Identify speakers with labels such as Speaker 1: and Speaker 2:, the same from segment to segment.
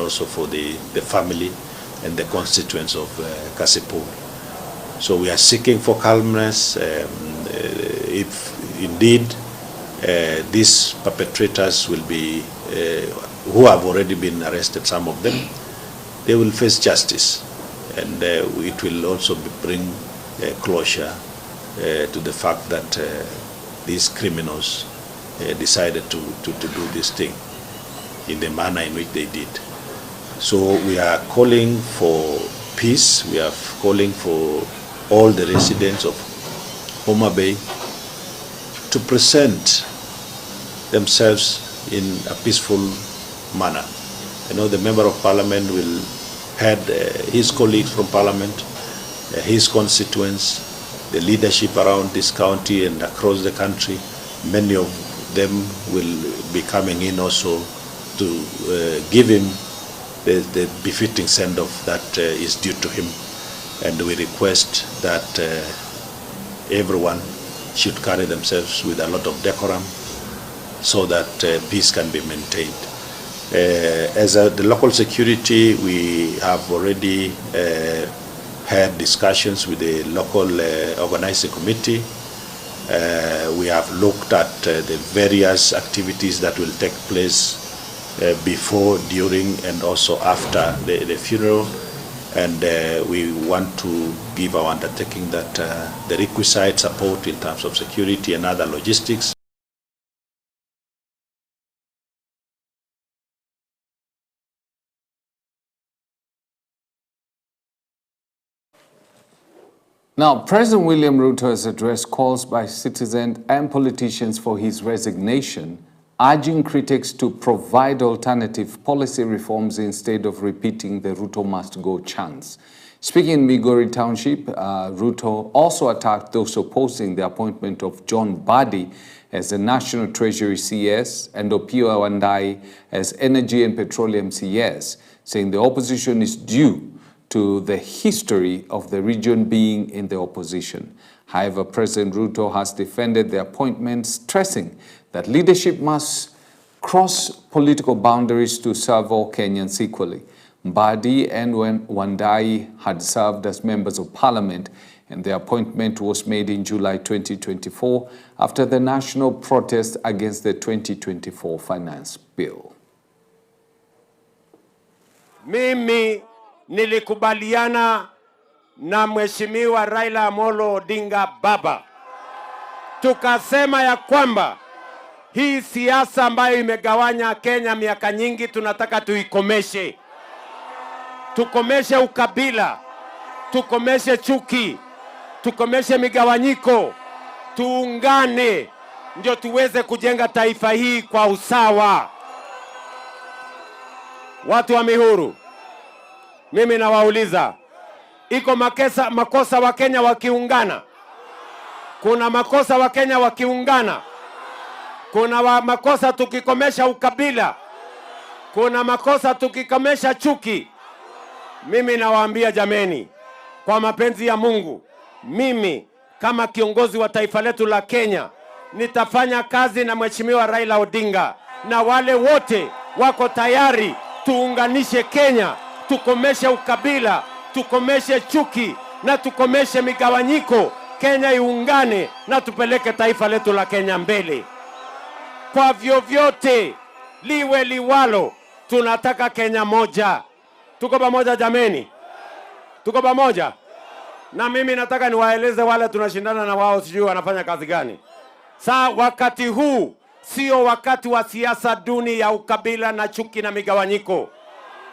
Speaker 1: also for the family and the constituents of Kasipul. So we are seeking for calmness. If indeed these perpetrators will be, who have already been arrested, some of them, they will face justice. And it will also bring closure to the fact that these criminals decided to do this thing in the manner in which they did. So we are calling for peace. We are calling for all the residents of Homa Bay to present themselves in a peaceful manner. I know the Member of Parliament will head his colleagues from Parliament, his constituents, the leadership around this county and across the country. Many of them will be coming in also to give him the befitting send-off that is due to him. And we request that everyone should carry themselves with a lot of decorum so that peace can be maintained. As the local security, we have already had discussions with the local organizing committee. We have looked at the various activities that will take place before, during, and also after the funeral. And we want to give our undertaking that the requisite support in terms of security and other logistics.
Speaker 2: Now, President William Ruto has addressed calls by citizens and politicians for his resignation, urging critics to provide alternative policy reforms instead of repeating the Ruto must go chants. Speaking in Migori Township, Ruto also attacked those opposing the appointment of John Badi as the National Treasury CS and Opiyo Wandayi as Energy and Petroleum CS, saying the opposition is due to the history of the region being in the opposition. However, President Ruto has defended the appointment, stressing that leadership must cross political boundaries to serve all Kenyans equally. Badi and Wandayi had served as members of parliament, and their appointment was made in July 2024 after the national protest against the 2024 finance bill.
Speaker 3: Mimi nilikubaliana na Mheshimiwa Raila Amolo Odinga baba. Tukasema ya kwamba hii siasa ambayo imegawanya Kenya miaka nyingi tunataka tuikomeshe. Tukomeshe ukabila, tukomeshe chuki, tukomeshe migawanyiko, tuungane ndio tuweze kujenga taifa hii kwa usawa. Watu wa Mihuru, mimi nawauliza, iko makosa wa Kenya wakiungana? Kuna makosa wa Kenya wakiungana? Kuna makosa tukikomesha ukabila? Kuna makosa tukikomesha chuki? Mimi nawaambia jameni, kwa mapenzi ya Mungu, mimi kama kiongozi wa taifa letu la Kenya, nitafanya kazi na Mheshimiwa Raila Odinga na wale wote wako tayari tuunganishe Kenya, tukomeshe ukabila, tukomeshe chuki na tukomeshe migawanyiko. Kenya iungane na tupeleke taifa letu la Kenya mbele. Kwa vyovyote liwe liwalo, tunataka Kenya moja. Tuko pamoja jameni? Tuko pamoja? Na mimi nataka niwaeleze wale tunashindana na wao sijui wanafanya kazi gani. Saa wakati huu sio wakati wa siasa duni ya ukabila na chuki na migawanyiko.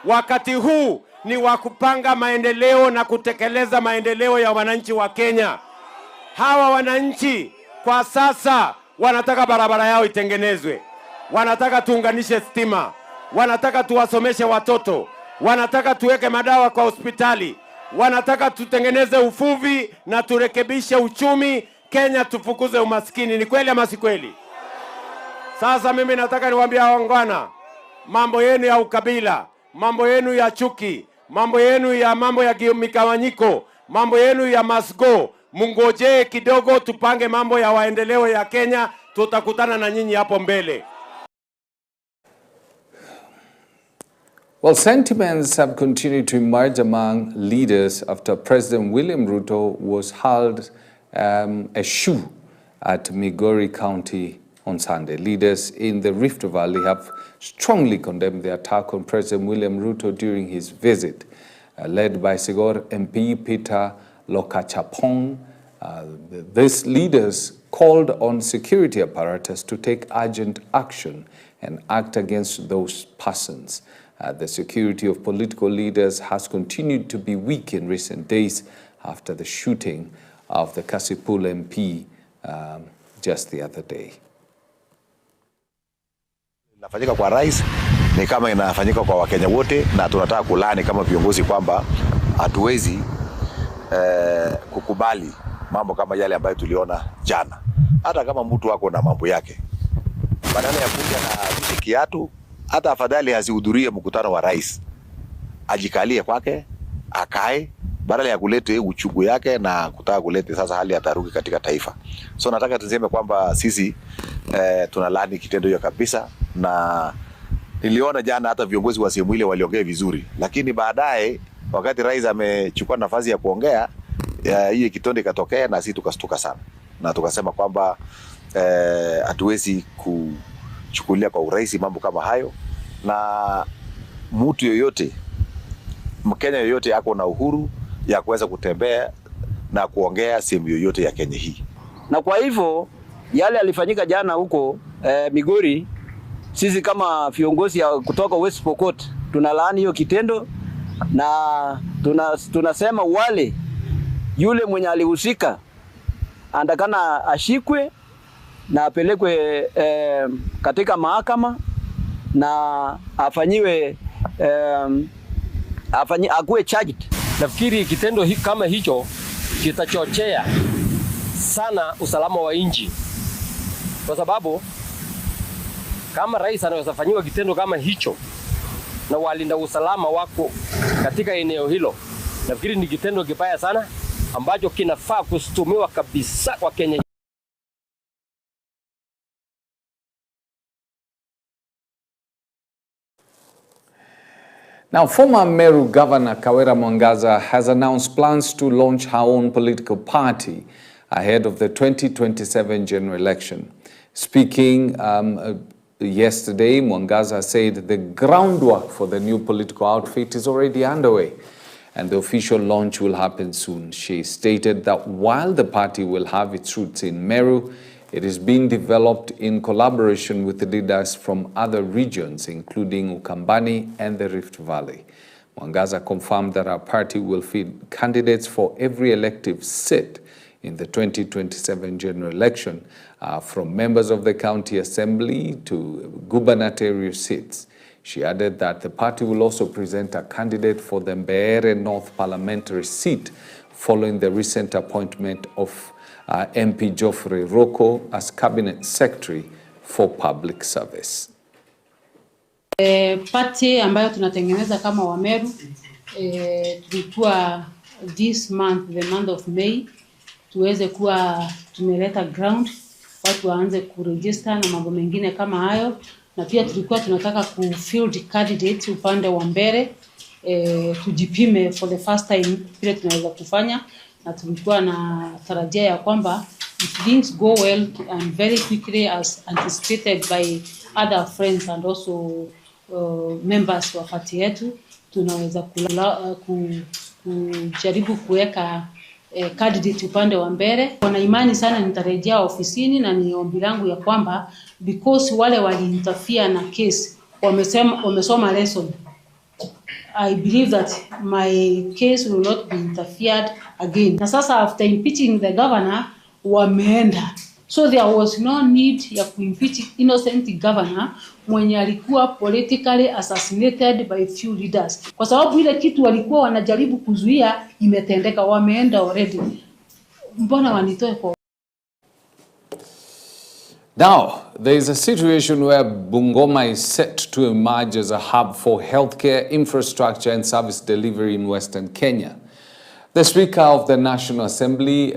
Speaker 3: Wakati huu ni wa kupanga maendeleo na kutekeleza maendeleo ya wananchi wa Kenya. Hawa wananchi kwa sasa wanataka barabara yao itengenezwe. Wanataka tuunganishe stima. Wanataka tuwasomeshe watoto. Wanataka tuweke madawa kwa hospitali. Wanataka tutengeneze uvuvi na turekebishe uchumi Kenya, tufukuze umaskini. Ni kweli ama si kweli? Sasa mimi nataka niwaambie waungwana, mambo yenu ya ukabila, mambo yenu ya chuki, mambo yenu ya migawanyiko, mambo yenu ya masgo, mungojee kidogo, tupange mambo ya maendeleo ya Kenya. Tutakutana na nyinyi hapo mbele.
Speaker 2: Well, sentiments have continued to emerge among leaders after President William Ruto was hurled a shoe at Migori County on Sunday. Leaders in the Rift Valley have strongly condemned the attack on President William Ruto during his visit. Led by Sigor MP Peter Lokachapong, these leaders called on security apparatus to take urgent action and act against those persons. The security of political leaders has continued to be weak in recent days after the shooting of the Kasipul MP just the other day.
Speaker 4: Inafanyika kwa rais ni kama inafanyika kwa Wakenya wote, na tunataka kulani kama viongozi kwamba hatuwezi kukubali mambo kama yale ambayo tuliona jana. Hata kama mtu wako na mambo yake, badala ya kuja na kiatu, hata afadhali asihudhurie mkutano wa rais, ajikalie kwake, akae, badala ya kuleta uchungu yake na kutaka kuleta sasa hali ya taharuki katika taifa. So nataka tuseme kwamba sisi tunalani kitendo hiyo kabisa, na niliona jana hata viongozi wa sehemu ile waliongea vizuri, lakini baadaye wakati rais amechukua nafasi ya kuongea, hii kitendo ikatokea na sisi tukastuka sana, na tukasema kwamba hatuwezi kuchukulia kwa urahisi mambo kama hayo, na mtu yoyote, Mkenya yoyote ako na uhuru ya kuweza kutembea na kuongea sehemu yoyote ya Kenya hii.
Speaker 5: Na kwa hivyo yale alifanyika jana huko Migori, sisi kama viongozi kutoka West Pokot tunalaani hiyo kitendo, na tunasema wale yule mwenye alihusika andakana ashikwe na apelekwe katika mahakama na afanyiwe akuwe charged.
Speaker 6: Nafikiri kitendo kama hicho kitachochea sana usalama wa nchi, kwa sababu kama rais anaweza fanyiwa kitendo kama hicho na walinda usalama wako katika eneo hilo, nafikiri ni kitendo kibaya sana ambacho kinafaa kustumiwa kabisa kwa Kenya.
Speaker 2: Now, former Meru Governor Kawira Mwangaza has announced plans to launch her own political party ahead of the 2027 general election. Speaking yesterday, Mwangaza said the groundwork for the new political outfit is already underway and the official launch will happen soon. She stated that while the party will have its roots in Meru, it is being developed in collaboration with the leaders from other regions, including Ukambani and the Rift Valley. Mwangaza confirmed that our party will field candidates for every elective seat in the 2027 general election, from members of the county assembly to gubernatorial seats. She added that the party will also present a candidate for the Mbeere North parliamentary seat following the recent appointment of MP Geoffrey Roko as Cabinet Secretary for Public Service.
Speaker 7: Party ambayo tunatengeneza kama Wameru, tulikuwa this month, the month of May, tuweze kuwa tumeleta ground, watu waanze kuregister na mambo mengine kama hayo, na pia tulikuwa tunataka kufield candidates upande wa Mbeere, tujipime for the first time vile tunaweza kufanya, na tulikuwa na tarajia ya kwamba if things go well and very quickly as anticipated by other friends and also members wa party yetu, tunaweza kujaribu kuweka candidate upande wa Mbeere. Kuna imani sana nitarejea ofisini, na ni ombi langu ya kwamba because wale waliinterfere na case wamesoma lesson, I believe that my case will not be interfered again. Na sasa after impeaching the governor, wameenda. So there was no need ya kuimpeach innocent governor mwenye alikuwa politically assassinated by few leaders. Kwa sababu ile kitu walikuwa wanajaribu kuzuia imetendeka, wameenda already. Mbona wanitoe kwa?
Speaker 2: Now, there is a situation where Bungoma is set to emerge as a hub for healthcare, infrastructure and service delivery in Western Kenya. The Speaker of the National Assembly,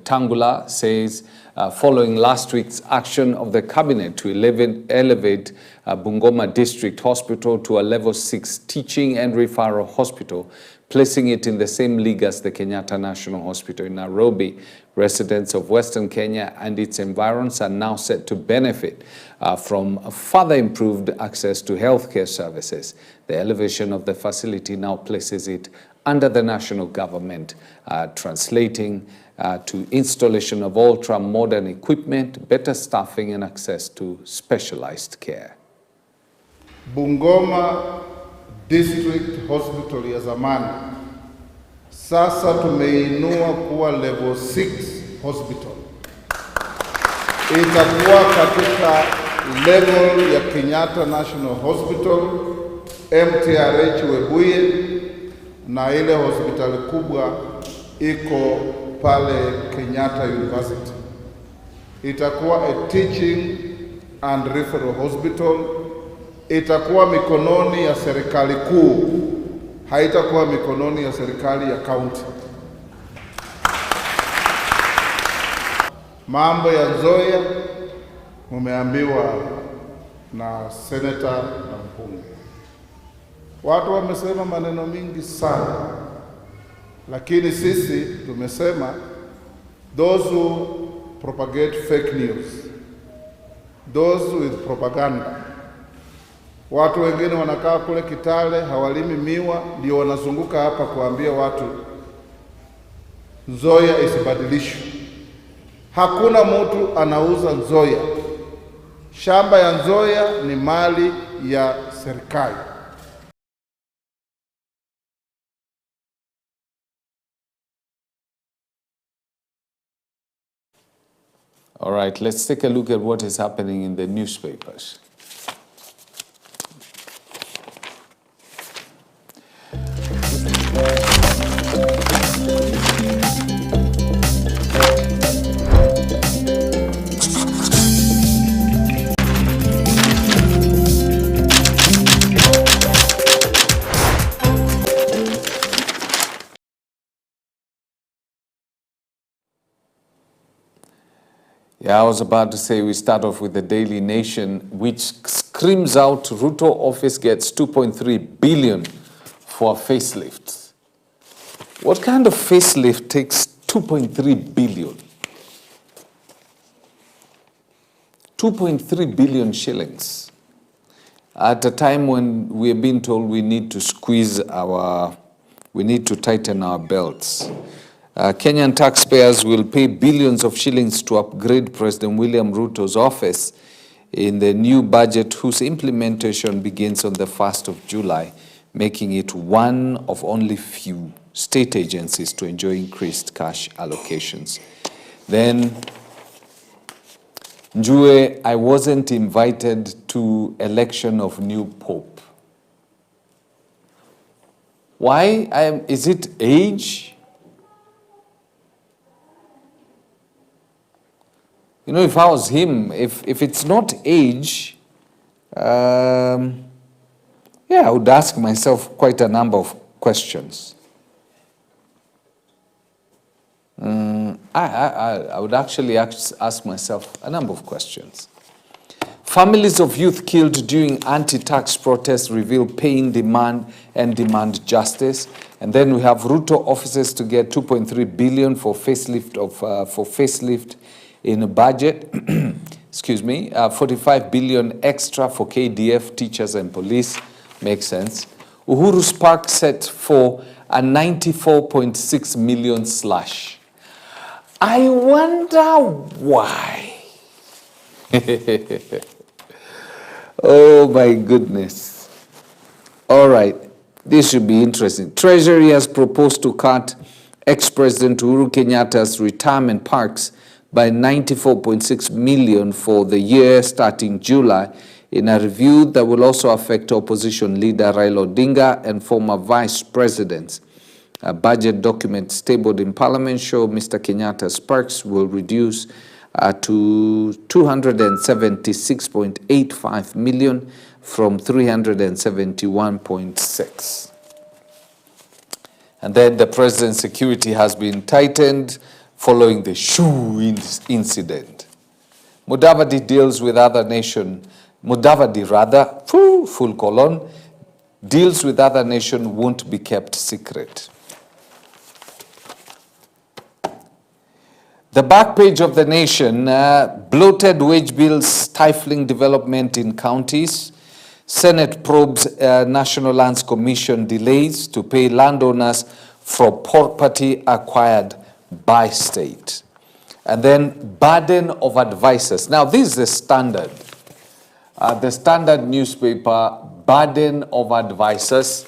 Speaker 2: Tangula, says following last week's action of the Cabinet to elevate Bungoma District Hospital to a Level 6 teaching and referral hospital, placing it in the same league as the Kenyatta National Hospital in Nairobi, residents of Western Kenya and its environs are now set to benefit from further improved access to healthcare services. The elevation of the facility now places it under the national government, translating to installation of ultra-modern equipment, better staffing and access to specialized care.
Speaker 8: Bungoma District Hospital ya zamani sasa tumeinua kuwa level 6 hospital. Itakuwa katika level ya Kenyatta National Hospital, MTRH Webuye, na ile hospitali kubwa iko pale Kenyatta University. Itakuwa a teaching and referral hospital. Itakuwa mikononi ya serikali kuu, haitakuwa mikononi ya serikali ya county. Mambo ya Nzoia mumeambiwa na senator na mbunge. Watu wamesema maneno mingi sana, lakini sisi tumesema those who propagate fake news, those with propaganda. Watu wengine wanakaa kule Kitale hawalimi miwa, ndio wanazunguka hapa kuambia watu Nzoia isibadilishwe. Hakuna mtu anauza Nzoia. Shamba ya Nzoia ni mali ya serikali.
Speaker 2: All right, let's take a look at what is happening in the newspapers. Yeah, I was about to say we start off with the Daily Nation, which screams out Ruto office gets 2.3 billion for a facelift. What kind of facelift takes 2.3 billion? 2.3 billion shillings. At a time when we are being told we need to tighten our belts. Kenyan taxpayers will pay billions of shillings to upgrade President William Ruto's office in the new budget, whose implementation begins on the 1st of July, making it one of only few state agencies to enjoy increased cash allocations. Then, Njiri, I wasn't invited to election of new pope. Why? Is it age? You know, if I was him, if it's not age, yeah, I would ask myself quite a number of questions. I would actually ask myself a number of questions. Families of youth killed during anti-tax protests reveal pain, demand justice. And then we have Ruto offices to get 2.3 billion for facelift in a budget, excuse me, 45 billion extra for KDF, teachers and police, makes sense. Uhuru's Park set for a 94.6 million slash. I wonder why. Oh my goodness. All right, this should be interesting. Treasury has proposed to cut ex-President Uhuru Kenyatta's retirement parks by 94.6 million for the year starting July, in a review that will also affect opposition leader Raila Odinga and former vice presidents. A budget document tabled in Parliament show Mr. Kenyatta's parks will reduce to 276.85 million from 371.6. And then the president's security has been tightened following the shoe incident. Mudavadi deals with other nation, deals with other nation won't be kept secret. The back page of the Nation, bloated wage bills stifling development in counties. Senate probes National Lands Commission delays to pay landowners for property acquired by state. And then burden of advisors. Now this is the Standard newspaper, burden of advisors.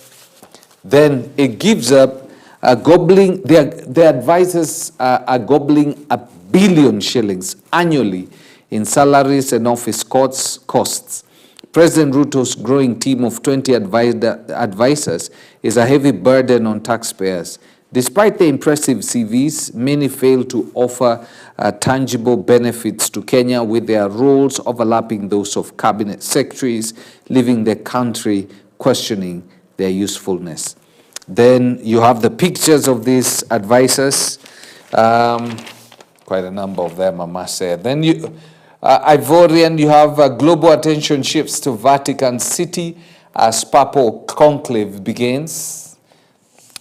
Speaker 2: Then it gives up the advisors are gobbling $1 billion shillings annually in salaries and office costs. President Ruto's growing team of 20 advisors is a heavy burden on taxpayers. Despite the impressive CVs, many fail to offer tangible benefits to Kenya, with their roles overlapping those of cabinet secretaries, leaving the country questioning their usefulness. Then you have the pictures of these advisors, quite a number of them, I must say. Then Ivorian, you have global attention shifts to Vatican City as Papal conclave begins.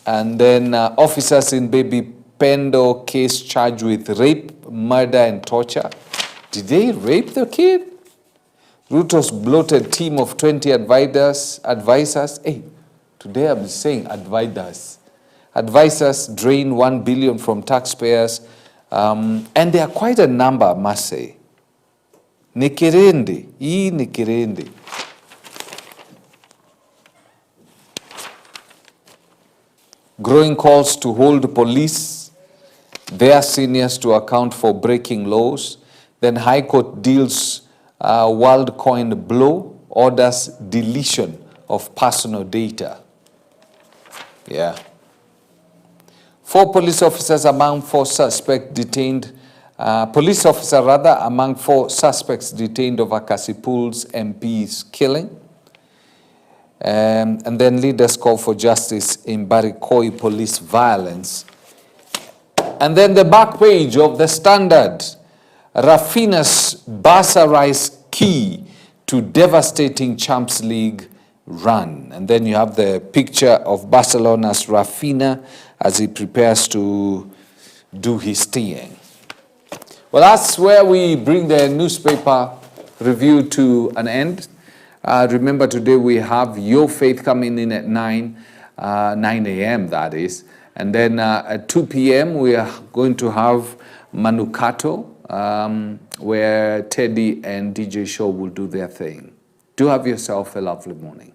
Speaker 2: And then officers in Baby Pendo case charged with rape, murder, and torture. Did they rape the kid? Ruto's bloated team of 20 advisors. Hey, today I'm saying advisors. Advisors drain $1 billion from taxpayers, and there are quite a number, I must say. Nikirende. Growing calls to hold police, their seniors to account for breaking laws. Then High Court deals WorldCoin blow, orders deletion of personal data. Yeah. 4 police officers among 4 suspects detained. Among 4 suspects detained over Kasipul's MP's killing. And then leaders call for justice in Barikoi police violence. And then the back page of the Standard, Rafina's bursaries key to devastating Champions League run. And then you have the picture of Barcelona's Rafina as he prepares to do his thing. Well, that's where we bring the newspaper review to an end. Remember, today we have Your Faith coming in at 9 a.m. that is. And then at 2 p.m. we are going to have Manukato, where Teddy and DJ Show will do their thing. Do have yourself a lovely morning.